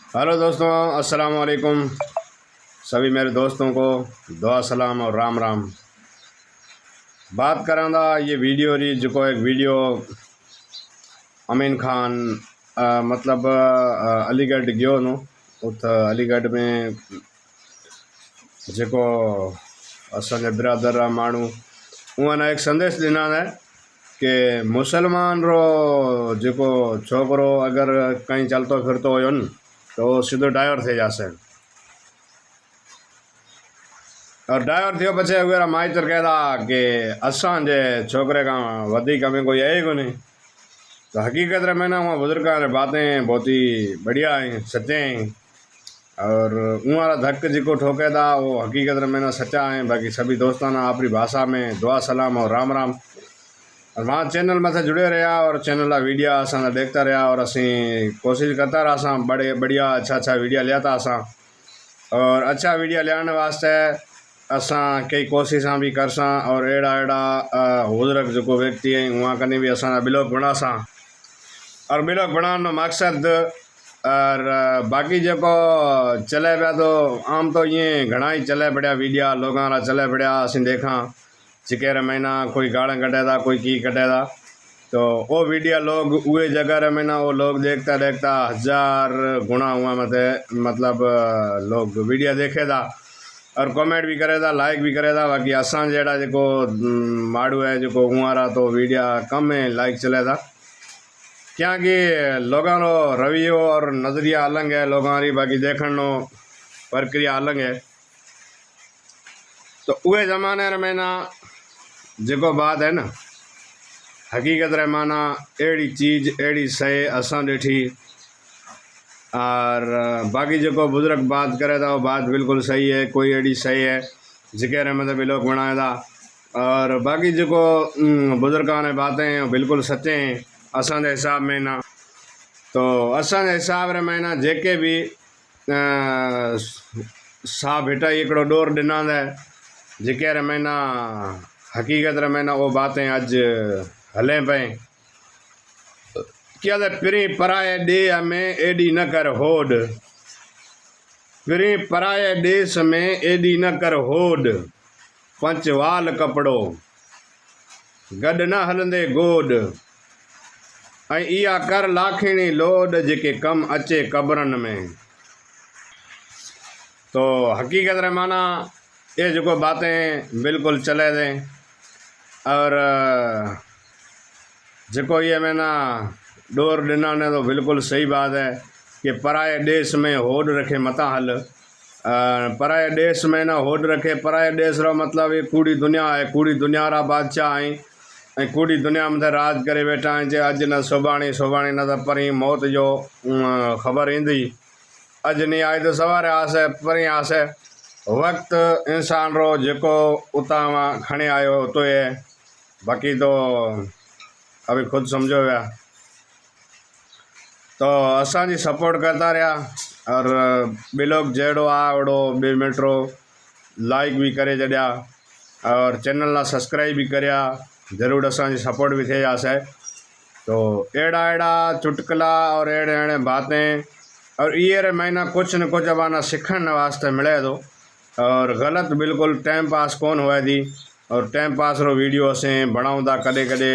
Hello दोस्तों, अस्सलाम वालेकुम। सभी मेरे दोस्तों को दुआ सलाम और राम राम। बात करांदा ये वीडियो री जो एक वीडियो अमीन खान मतलब अलीगढ़ गयो नो। उत अलीगढ़ में जो असांजे बिरादर मानू उन्हें एक संदेश दिना है कि मुसलमान रो जो छोकरो अगर कहीं चलतो फिरतो हो न तो सीधो ड्राइवर थे जासे और ड्राइवर थो पचे अगर माइतर कहता कि असांजे छोकरे का वधिक हमें कोई है ही को नहीं। तो हकीकत रे मैंने वहाँ बुजुर्ग ने बातें बहुत ही बढ़िया हैं, सच्चे हैं और वहाँ धक्क जिको ठोके था वो हकीकत रे मैंने सच्चा है। बाकी सभी दोस्ताना अपनी भाषा में दुआ सलाम और राम राम। और वहाँ चैनल में से जुड़े रहा और चैनल का वीडियो असा देखता रहा और असी कोशिश करता रहा असा बड़े बढ़िया अच्छा वीडियो लिया था असा। और अच्छा वीडियो लियाने वास्ते असा कई कोशिशा भी करसा और एड़ा बुजुर्ग जो व्यक्ति है वहाँ कने भी असा ब्लॉग बनासा और ब्लॉग बनाने मकसद और बाकी जो चले पाया तो आम तो ये घना ही चले पड़ा वीडियो लोगों का चले पड़ा असी देखा चिकेर महीना कोई गाड़ा कटे था कोई की कटे था तो वो वीडियो लोग उए जगह रे महीना वो लोग देखता देखता 1000 गुना हुआ मतलब लोग वीडियो देखे था और कमेंट भी करे था लाइक भी करे था। बाकी असा जेड़ा जो माड़ू है जो हुआरा तो वीडियो कम है लाइक चले था क्योंकि लोगों रो रवैयो और नज़रिया अलग है लोगों की बाकी देखने प्रक्रिया अलग है। तो उए जमाने रे महीना जो बात है ना हकीकत रे माना एड़ी चीज़ एड़ी शय असा ॾिठी और बाकी जो बुजुर्ग बात करे था वो बात बिल्कुल सही है। कोई एड़ी शय है जिके रे मतलब लोग बनाए था और बाकी जो बुजुर्गों ने बातें हैं बिल्कुल सच्चे हैं असा हिसाब में ना। तो असा हिसाब रे में ना जेके भी सा बेटा एकड़ो डोर दिना है जिके रे में ना हकीकत रे में ना वो बातें अज हलें पे क्या पिरी पराए डे में एडी न कर होड पिरी पराए देश में एडी न कर होड पंचवाल कपड़ो गड न हलंदे गोड इया कर लाखिणी लोड जेके कम अचे कब्रन में। तो हकीकत रे माना ये जो बातें बिल्कुल चले थे और जो ये मैंने डोर दिना ने तो बिल्कुल सही बात है कि पराए देश में होड़ रखे मता हल पराए देश में ना होड़ रखे पराए देश रो मतलब ये कूड़ी दुनिया है कूड़ी दुनिया रा बादशाह है कूड़ी दुनिया में राज करे बैठा है जे अज न सुभाणी सुभाणी न तो परी मौत जो खबर इंदी अज नहीं आई तो सवारे आसे परी आसे वक्त इंसान रो जो उता खणे आयो तो ये बाकी तो अभी खुद समझो या तो असा जी सपोर्ट करता रहा और बे लोग जेड़ो आवड़ो 2 मिनट रो लाइक भी करे जड़िया और चैनल ना सब्सक्राइब भी करया जरूर असा जी सपोर्ट भी थे जासे। तो एड़ा चुटकला और एड़े बातें और ये रे महीना कुछ न कुछ अबाना सीखने वास्ते मिले तो और गलत बिल्कुल टाइम पास कौन हुआ थी और टाइम पास रो वीडियो असें बनाऊंदा कदे कदे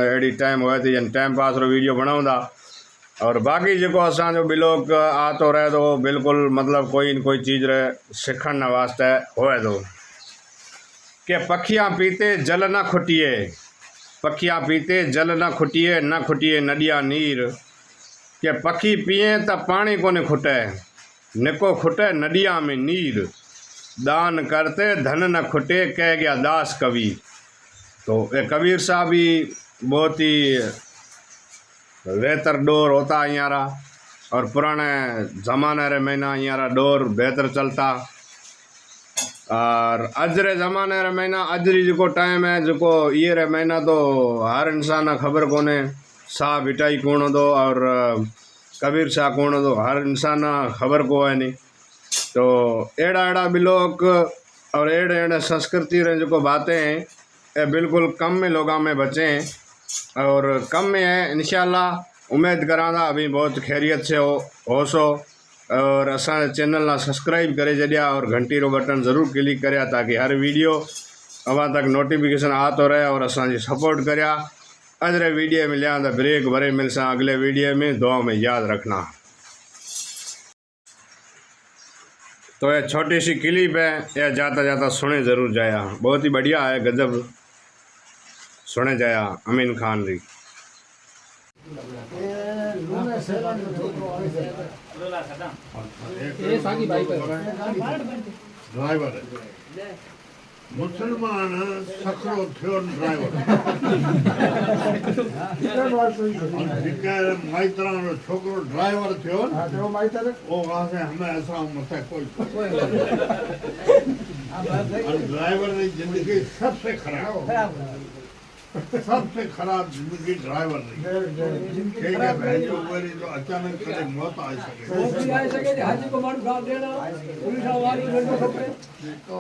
एड़ी टाइम हुआ थी जन टाइम पास रो वीडियो बनाऊंदा और बाकी जो असा जो ब्लॉग आतो रहे तो बिल्कुल मतलब कोई न कोई चीज़ रे सीखने वास्ते होए तो कि पखियाँ पीते जल न खुटिए पखियाँ पीते जल न खुटिए नदिया नीर के पखी पिए तो पानी कोने खुटे निको खुटे नदिया में नीर दान करते धन न खुटे कह गया दास कवि। तो ये कबीर साहब भी बहुत ही बेहतर डोर होता यारा और पुराने ज़माने रे महीना यारा डोर बेहतर चलता और अजरे ज़माने रे महीना अजरी जो टाइम है जो ये रे महीना तो हर इंसान खबर कोने सा बिटाई कौन दो और कबीर शाह कौन दो हर इंसान खबर को है नहीं। तो एड़ा ब्लॉग और एड़े संस्कृति रे जो बातें हैं ये बिल्कुल कम में लोगों में बचे हैं और कम में है इंशाल्लाह उम्मीद कराना अभी बहुत खैरियत से हो सो और असां चैनल ना सब्सक्राइब करे छॾिया और घंटी रो बटन ज़रूर क्लिक करिया ताकि हर वीडियो अवां तक नोटिफिकेशन आतो रहे और असांजी सपोर्ट करिया। अगले वीडियो में लिया तो ब्रेक भरे मिलसा अगले वीडियो में, दुआ में याद रखना। तो यह छोटी सी क्लिप है, यह जाता जाता सुने ज़रूर जाया, बहुत ही बढ़िया है, गजब सुने जाया अमीन खान जी। ड्राइवर मुसलमान सकड़ो थियो ड्राइवर माइतरा छोकरो ड्राइवर थियो वो वहां से हमें ऐसा मत कोई ड्राइवर की जिंदगी सबसे खराब जिंदगी ड्राइवर नहीं है। जो अचानक कदे मौत आ सके हाजी को मार देना पुलिस वाली तो